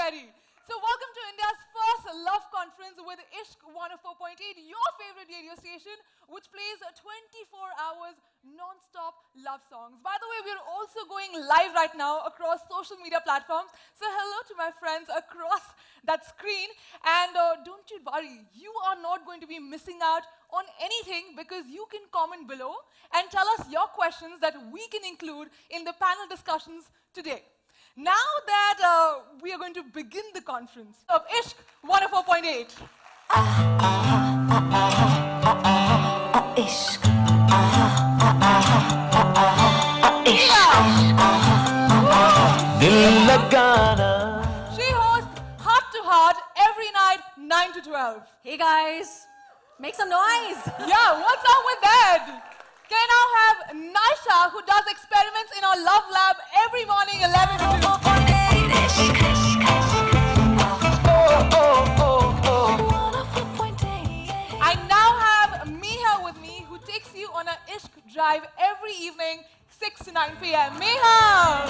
ready. So welcome to India's first love conference with Ishq 104.8, your favorite radio station, which plays 24 hours non-stop love songs. By the way, we're also going live right now across social media platforms. So hello to my friends across that screen. And don't you worry, you are not going to be missing out on anything because you can comment below and tell us your questions that we can include in the panel discussions today. Now that we are going to begin the conference of Ishq 104.8. Ishq. Dil lagana. She hosts Heart to Heart every night, 9 to 12. Hey guys, make some noise. Yeah, what's up with that? Can I now have Naisha, who does experiments in our love lab every morning, 11 to 2. I now have Meha with me, who takes you on an Ishq drive every evening, 6 to 9 p.m. Meha!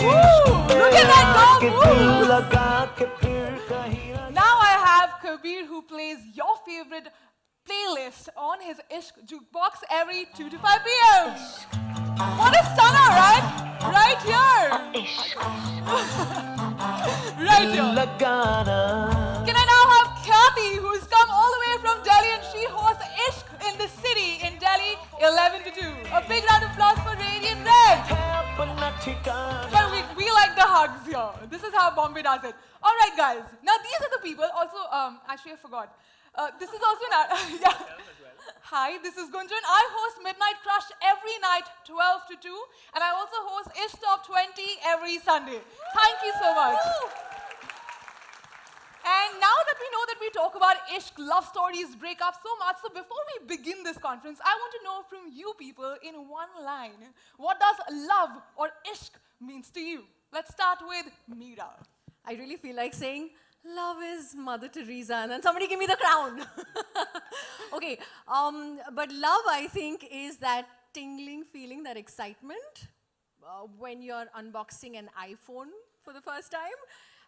Woo! Look at that dog! Woo! Now I have Kabir, who plays your favorite playlist on his Ishq jukebox every 2 to 5 p.m. What a stunner, right? Right here. Right here. Can I now have Kathy, who's come all the way from Delhi, and she hosts Ishq in the city in Delhi, 11 to 2. A big round of applause for Radiant Red. But we like the hugs here. This is how Bombay does it. All right, guys. Now, these are the people. Also, actually, I forgot. This is also yeah. Hi, this is Gunjan. I host Midnight Crush every night, 12 to 2. And I also host Ishq Top 20 every Sunday. Thank you so much. And now that we know that we talk about Ishq, love stories, breakups so much, so before we begin this conference, I want to know from you people in one line, what does love or Ishq means to you? Let's start with Meera. I really feel like saying, love is Mother Teresa, and then somebody give me the crown. Okay, but love, I think, is that tingling feeling, that excitement when you're unboxing an iPhone for the first time.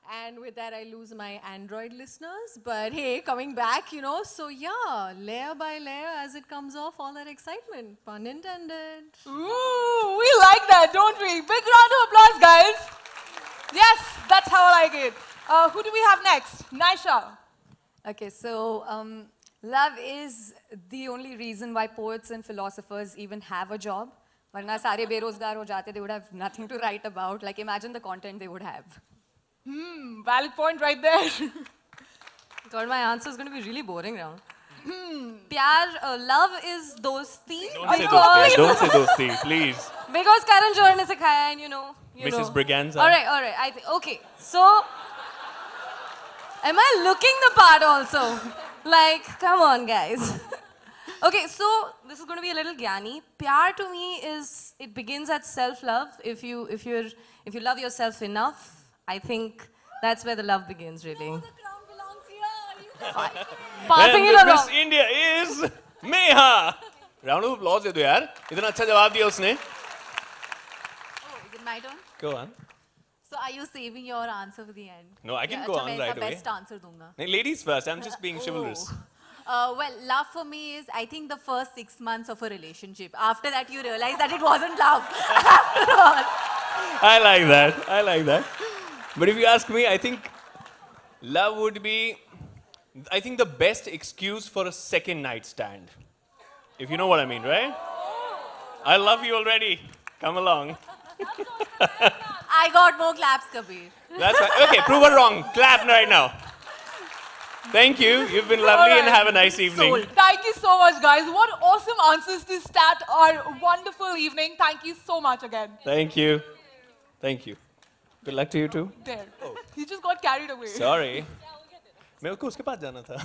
And with that, I lose my Android listeners. But hey, coming back, you know, so yeah, layer by layer as it comes off, all that excitement, pun intended. Ooh, we like that, don't we? Big round of applause, guys. Yes, that's how I like it. Who do we have next? Naisha. Okay, so love is the only reason why poets and philosophers even have a job. Varna sare berozgar ho jate, they would have nothing to write about. Like, imagine the content they would have. Valid point right there. I thought my answer is going to be really boring now. Pyar, love is dosti. Don't say dosti, please. Because Karan Johar ne sikhaya, and you know. Mrs. Braganza. All right. Okay, so am I looking the part also? Like, come on, guys. Okay, so this is going to be a little gyani. Pyar to me is, it begins at self-love. If you love yourself enough, I think that's where the love begins, really. Oh, the crown belongs here. Fine. Passing it And along. Miss India is Meha. Round of applause दे दो यार. इतना अच्छा जवाब दिया उसने. Oh, is it my turn? Go on. So are you saving your answer for the end? No, I can go on right away. best answer दूंगा. No, ladies first. I'm just being chivalrous. Well, love for me is, I think, the first 6 months of a relationship. After that, you realize that it wasn't love. After all. I like that. I like that. But if you ask me, I think love would be, I think, the best excuse for a second night stand. If you know what I mean, right? I love you already. Come along. I got more claps, Kabir. That's right. Okay, prove her wrong. Clap right now. Thank you. You've been lovely and have a nice evening. Thank you so much, guys. What awesome answers to start our wonderful evening. Thank you so much again. Thank you. Thank you. Good luck to you too. There. He just got carried away. Sorry. मेरे को उसके पास जाना था.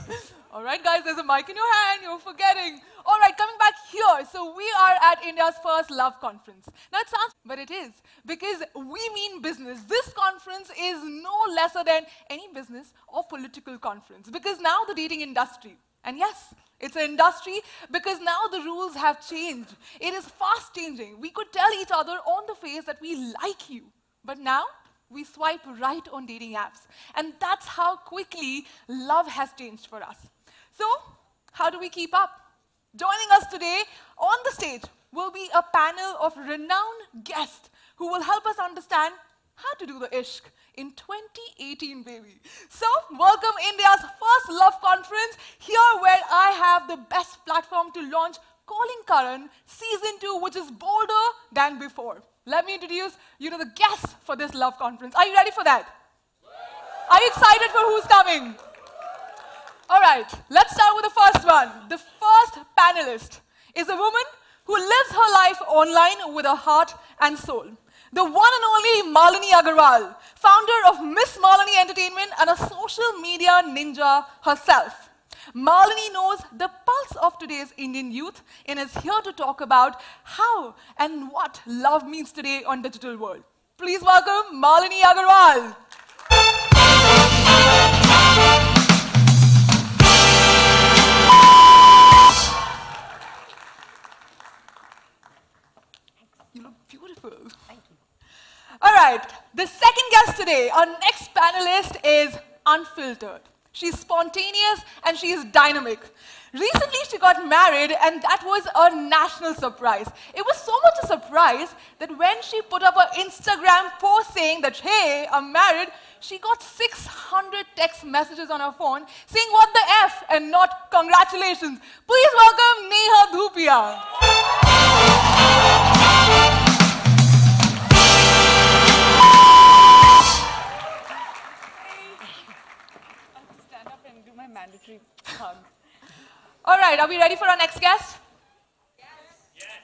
All right, guys, there's a mic in your hand. You're forgetting. All right, coming back here. So we are at India's first love conference. Now it sounds, but it is. Because we mean business. This conference is no lesser than any business or political conference. Because now the dating industry, and yes, it's an industry because now the rules have changed. It is fast changing. We could tell each other on the face that we like you. But now, we swipe right on dating apps. And that's how quickly love has changed for us. So, how do we keep up? Joining us today on the stage will be a panel of renowned guests who will help us understand how to do the ishq in 2018, baby. So, welcome India's first love conference, here where I have the best platform to launch Calling Karan Season 2, which is bolder than before. Let me introduce you to the guests for this love conference. Are you ready for that? Are you excited for who's coming? All right, let's start with the first one. The first panelist is a woman who lives her life online with her heart and soul. The one and only Malini Agarwal, founder of Miss Malini Entertainment and a social media ninja herself. Malini knows the pulse of today's Indian youth and is here to talk about how and what love means today on digital world. Please welcome Malini Agarwal. You look beautiful. Thank you. All right, the second guest today, our next panelist is unfiltered. She's spontaneous and she is dynamic. Recently, she got married and that was a national surprise. It was so much a surprise that when she put up an Instagram post saying that, hey, I'm married, she got 600 text messages on her phone saying what the F and not congratulations. Please welcome Neha Dhupia. Mandatory hug. All right, are we ready for our next guest? Yes. Yes.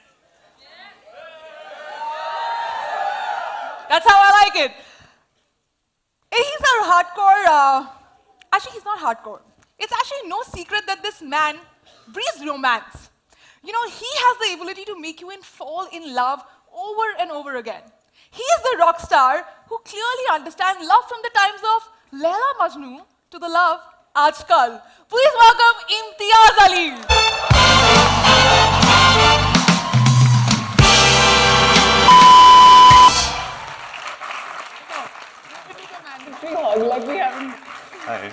That's how I like it. He's a hardcore, actually he's not hardcore. It's actually no secret that this man breathes romance. You know, he has the ability to make you fall in love over and over again. He is the rock star who clearly understands love from the times of Laila Majnu to the love Aajkal. Please welcome Imtiaz Ali. Mandatory hug like we haven't. Hi.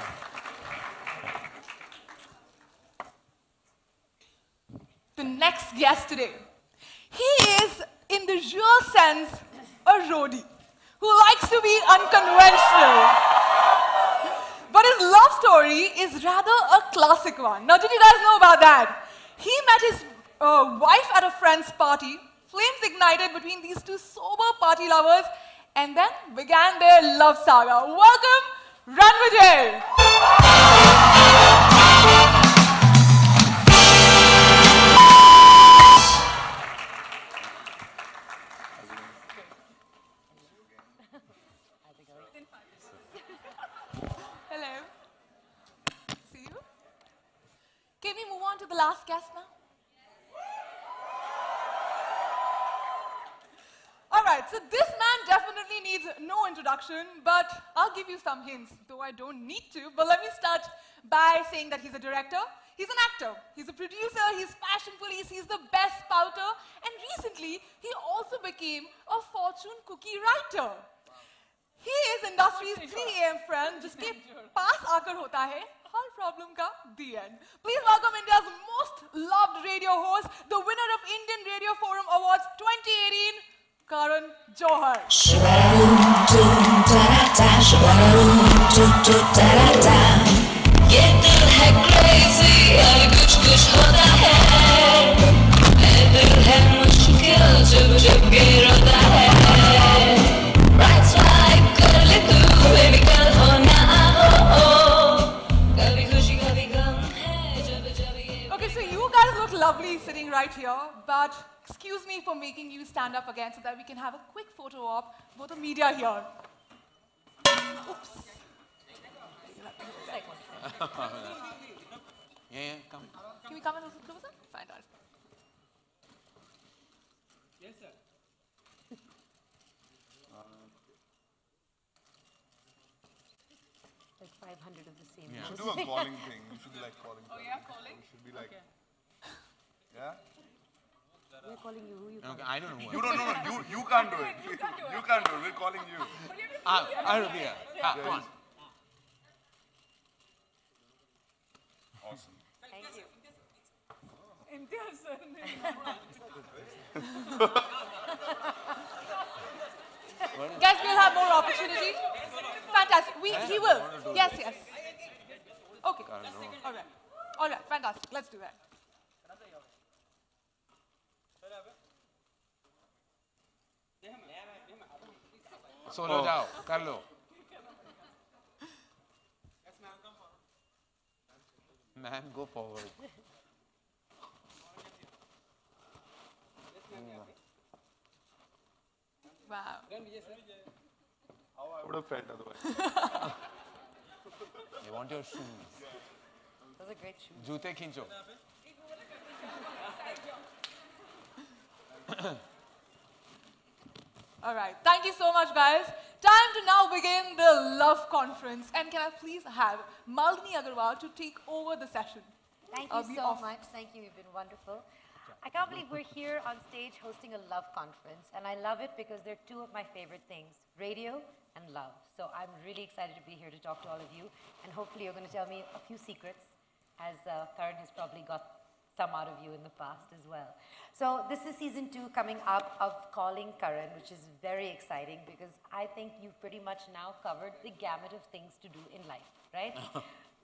The next guest today. He is, in the real sense, a roadie who likes to be unconventional. But his love story is rather a classic one. Now, did you guys know about that? He met his wife at a friend's party. Flames ignited between these two sober party lovers and then began their love saga. Welcome, Ranvijay. Hello. See you. Can we move on to the last guest now? All right, so this man definitely needs no introduction, but I'll give you some hints, though I don't need to. But let me start by saying that he's a director, he's an actor, he's a producer, he's fashion police, he's the best spouter, and recently he also became a fortune cookie writer. He is industry's 3 AM friend, जिसके पास आकर होता है हर problem का the end. Please welcome India's most loved radio host, the winner of Indian Radio Forum Awards 2018, Karan, Johar. ये दिल है crazy, और कुछ होता है. ये दिल है मुश्किल, जब गिरता है. Right swipe कर ले तू, baby कल हो ना हो. कभी खुशी कभी गम है, जब ये. Okay, so you guys look lovely sitting right here, but excuse me for making you stand up again so that we can have a quick photo op for the media here. Oops. Yeah, come. Can we come a little closer? Fine, darling. Yes, sir. Like 500 of the same. Yeah. Do a calling thing. You should be like calling. Oh yeah, calling? You should be like, Okay. yeah? We're calling you. Who you Okay, I don't know. You don't know. You can't do it. You can't do it. We're calling you. Arabia. Come on. Awesome. Thank you. Guys, we'll have more opportunity. Fantastic. He will. Yes, yes. Okay. All right. All right. Fantastic. Let's do that. Solo jao. Kar lo. Man, go forward. Wow. How I would have felt otherwise. I want your shoes. Those are great shoes. Joote khincho. All right. Thank you so much, guys. Time to now begin the Love Conference. And can I please have Malini Agarwal to take over the session? Thank I'll you be so off. much. Thank you. You've been wonderful. I can't believe we're here on stage hosting a love conference. And I love it because they're two of my favorite things, radio and love. So I'm really excited to be here to talk to all of you. And hopefully you're going to tell me a few secrets, as Karan has probably got some out of you in the past as well. So this is season 2 coming up of Calling Karan, which is very exciting because I think you've pretty much now covered the gamut of things to do in life, right?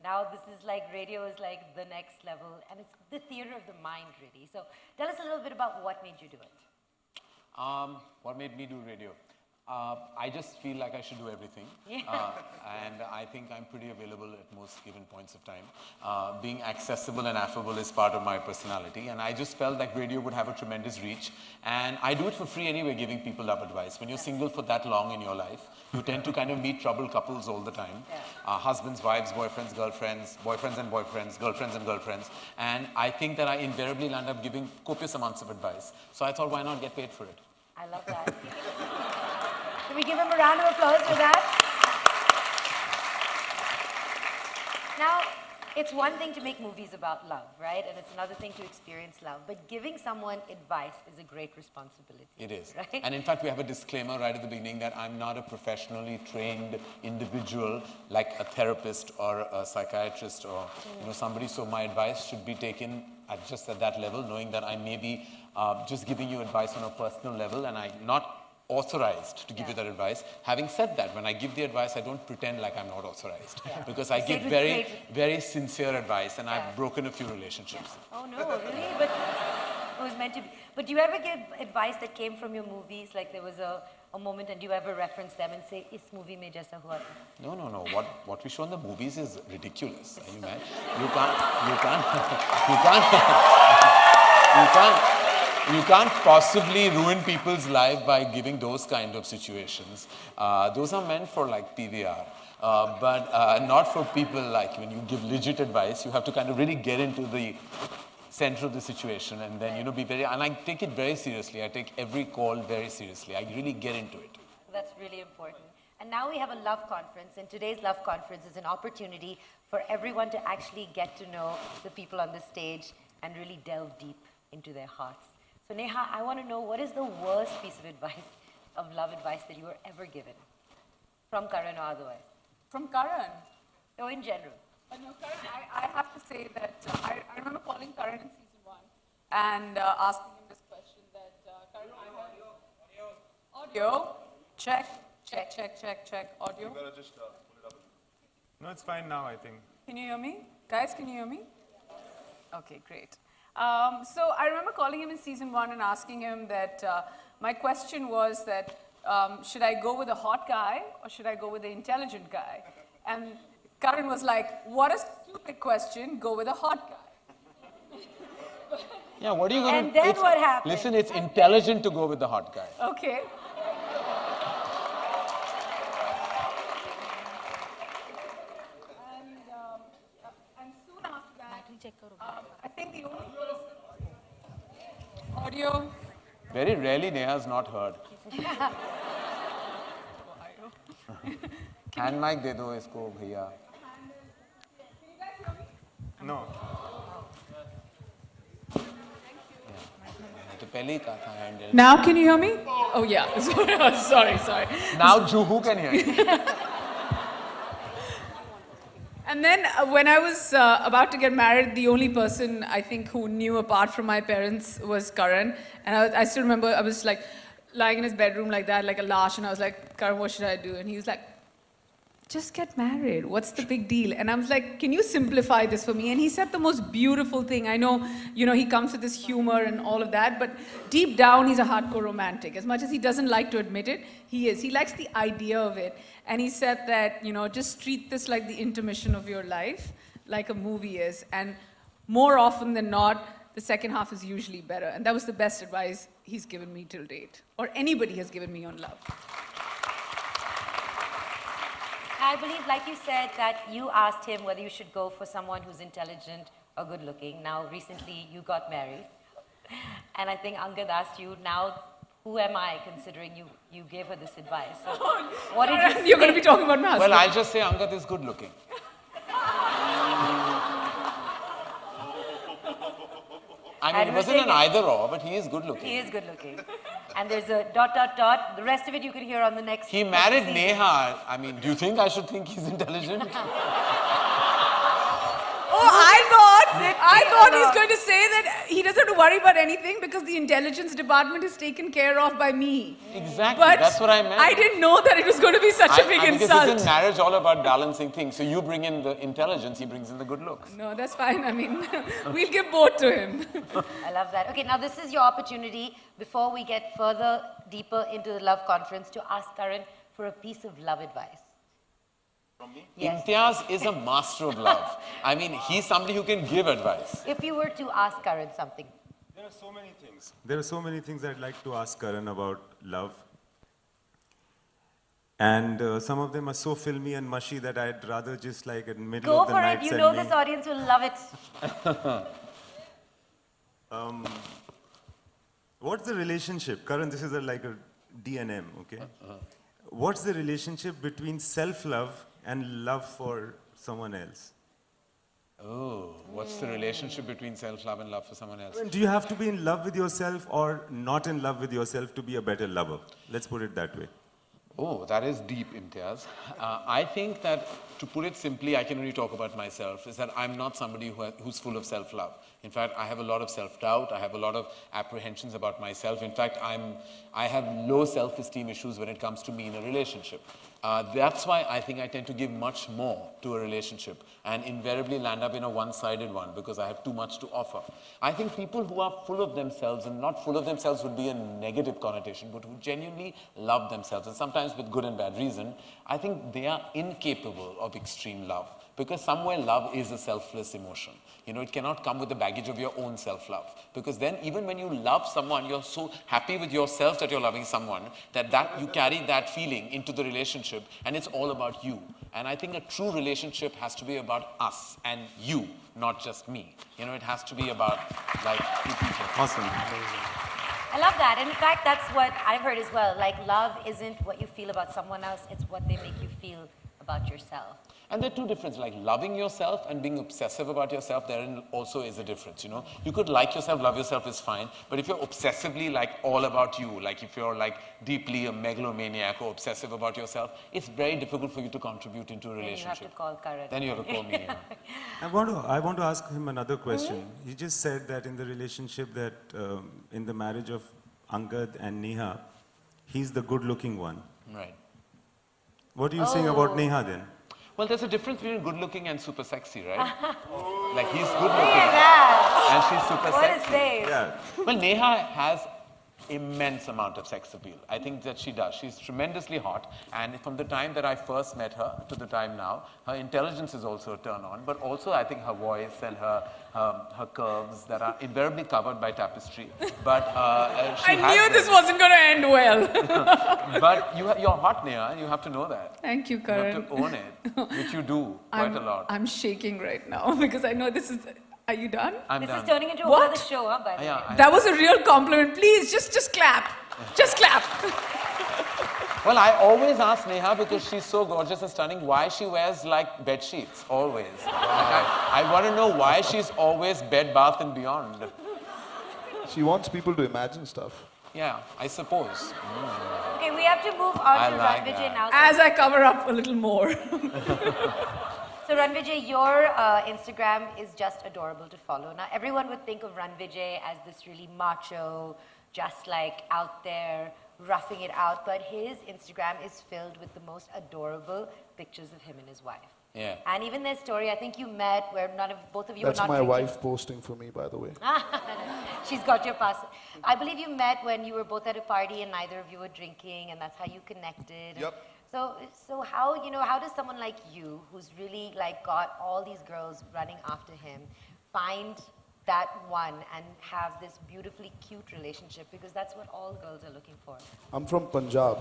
Now this is like, radio is like the next level, and it's the theater of the mind, really. So tell us a little bit about what made you do it. What made me do radio? I just feel like I should do everything. And I think I'm pretty available at most given points of time. Being accessible and affable is part of my personality. And I just felt like radio would have a tremendous reach. And I do it for free anyway, giving people love advice. When you're single for that long in your life, you tend to kind of meet troubled couples all the time. Husbands, wives, boyfriends, girlfriends, boyfriends and boyfriends, girlfriends and girlfriends. And I think that I invariably land up giving copious amounts of advice. So I thought, why not get paid for it? I love that. Can we give him a round of applause for that? Now, it's one thing to make movies about love, right? And it's another thing to experience love. But giving someone advice is a great responsibility. It is. Right? And in fact, we have a disclaimer right at the beginning that I'm not a professionally trained individual like a therapist or a psychiatrist or somebody. So my advice should be taken at just at that level, knowing that I may be just giving you advice on a personal level and I'm not authorized to give you that advice. Having said that, when I give the advice, I don't pretend like I'm not authorized because I give very, very sincere advice and I've broken a few relationships. Oh no, really? But it was meant to be. But do you ever give advice that came from your movies? Like there was a moment, and do you ever reference them and say, "Is movie mein jaisa hua tha?" No. What we show in the movies is ridiculous. Are you mad? You can't possibly ruin people's life by giving those kind of situations. Those are meant for like PVR. But not for people like when you give legit advice, you have to kind of really get into the center of the situation and then, be very, and I take it very seriously. I take every call very seriously. I really get into it. That's really important. And now we have a love conference, and today's love conference is an opportunity for everyone to actually get to know the people on the stage and really delve deep into their hearts. So Neha, I want to know, what is the worst piece of advice, of love advice that you were ever given? From Karan or otherwise? From Karan? Or in general? No, Karan, I have to say that I remember calling Karan in season 1 and asking him this question that, Karan, I have audio, check, audio. You gotta just pull it up. No, it's fine now, I think. Can you hear me? Guys, can you hear me? Okay, great. So I remember calling him in season 1 and asking him that my question was that should I go with a hot guy or should I go with the intelligent guy? And Karan was like, what a stupid question, go with a hot guy. Yeah, what are you going to... And then what happened? Listen, it's intelligent to go with the hot guy. Okay. And soon after that, I think the only audio. Very rarely Neha's not heard. Hand mic de do isko bhaiya. No. तो पहले ही कहा था handle. Now can you hear me? Oh yeah. Sorry. Now Juhu can hear you. And then when I was about to get married, the only person I think who knew apart from my parents was Karan. And I still remember I was like lying in his bedroom like that, like a lash, and I was like, Karan, what should I do? And he was like, just get married. What's the big deal? And I was like, can you simplify this for me? And he said the most beautiful thing. I know, he comes with this humor and all of that, but deep down, he's a hardcore romantic. As much as he doesn't like to admit it, he is. He likes the idea of it. And he said that, just treat this like the intermission of your life, like a movie is. And more often than not, the second half is usually better. And that was the best advice he's given me till date, or anybody has given me on love. I believe, like you said, that you asked him whether you should go for someone who's intelligent or good looking. Now, recently, you got married. And I think Angad asked you, now, who am I, considering you gave her this advice? So, what did you say? You're going to be talking about my husband. Well, I'll just say Angad is good looking. I mean, it wasn't an either or, but he is good looking. He is good looking. And there's a ... The rest of it you can hear on the next... He married Neha. I mean, do you think I should think he's intelligent? Oh, I thought he's going to say that he doesn't have to worry about anything because the intelligence department is taken care of by me. Exactly, but that's what I meant. I didn't know that it was going to be such a big insult. Because isn't marriage all about balancing things? So you bring in the intelligence, he brings in the good looks. No, that's fine. I mean, we'll give both to him. I love that. Okay, now this is your opportunity, before we get further, deeper into the love conference, to ask Karan for a piece of love advice. Yes. Imtiaz is a master of love. I mean, he's somebody who can give advice. If you were to ask Karan something. There are so many things. There are so many things I'd like to ask Karan about love. And some of them are so filmy and mushy that I'd rather just like in the middle of the night Go for it. You know this audience will love it. What's the relationship? Karan, this is like a DNM, okay? What's the relationship between self-love and love for someone else? Oh, what's the relationship between self-love and love for someone else? Do you have to be in love with yourself or not in love with yourself to be a better lover? Let's put it that way. Oh, that is deep, Imtiaz. I think that, to put it simply, I can only talk about myself, is that I'm not somebody who's full of self-love. In fact, I have a lot of self-doubt. I have a lot of apprehensions about myself. In fact, I have low self-esteem issues when it comes to me in a relationship. That's why I think I tend to give much more to a relationship and invariably land up in a one-sided one because I have too much to offer. I think people who are full of themselves, and not full of themselves would be a negative connotation, but who genuinely love themselves, and sometimes with good and bad reason, I think they are incapable of extreme love. Because somewhere love is a selfless emotion. It cannot come with the baggage of your own self-love. Because then even when you love someone, you're so happy with yourself that you're loving someone, that you carry that feeling into the relationship, and it's all about you. And I think a true relationship has to be about us and you, not just me. It has to be about like two people. Awesome. I love that. And in fact, that's what I've heard as well. Like, love isn't what you feel about someone else, it's what they make you feel about yourself. And there are two differences, like loving yourself and being obsessive about yourself, therein also is a difference, You could like yourself, love yourself is fine, but if you're obsessively like all about you, like if you're like deeply a megalomaniac or obsessive about yourself, it's very difficult for you to contribute into a relationship. Then you have to call Karan. Then you have to call me. I want to ask him another question. He just said that in the relationship that, in the marriage of Angad and Neha, he's the good-looking one. Right. What are you saying about Neha then? Well, there's a difference between good looking and super sexy, right? Like he's good looking and she's super sexy. What a save. Yeah. Well, Neha has immense amount of sex appeal. I think that she does. She's tremendously hot, and from the time that I first met her to the time now, her intelligence is also a turn on, but also I think her voice and her curves that are invariably covered by tapestry. But I knew this wasn't going to end well. But you're hot, Neha, and you have to know that. Thank you, Karan. You have to own it, which you do quite a lot. I'm shaking right now because I know this is... Are you done? I'm done. This is turning into another show, huh, by the way. That was a real compliment. Please, just clap. Just clap. Well, I always ask Neha, because she's so gorgeous and stunning, why she wears like bed sheets, always. Like I want to know why she's always Bed Bath and Beyond. She wants people to imagine stuff. Yeah, I suppose. Okay, we have to move on I to like Ranvijay that. now. As I cover up a little more. So Ranvijay, your Instagram is just adorable to follow. Now, everyone would think of Ranvijay as this really macho, just like out there, roughing it out, but his Instagram is filled with the most adorable pictures of him and his wife. Yeah. And even their story, I think you met where both of you That's were not my drinking. wife posting for me, by the way. She's got your pass. I believe you met when you were both at a party and neither of you were drinking, and that's how you connected. Yep. So how does someone like you, who's really like got all these girls running after him, find that one and have this beautifully cute relationship? Because that's what all girls are looking for. I'm from Punjab.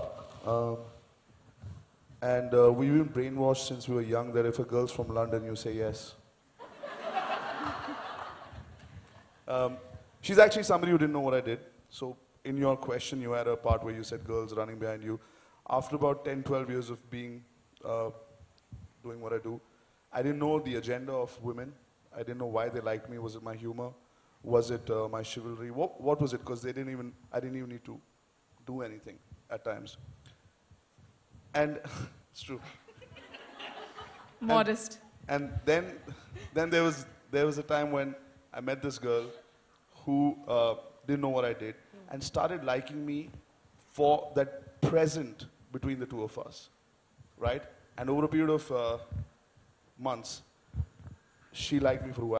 And we've been brainwashed since we were young that if a girl's from London, you say yes. She's actually somebody who didn't know what I did. So in your question, you had a part where you said girls running behind you. After about 10, 12 years of being, doing what I do, I didn't know the agenda of women. I didn't know why they liked me. Was it my humor? Was it my chivalry? What was it? Because I didn't even need to do anything at times. And it's true. Modest. And then there was a time when I met this girl who didn't know what I did and started liking me for that present between the two of us, right? And over a period of months, she liked me for who I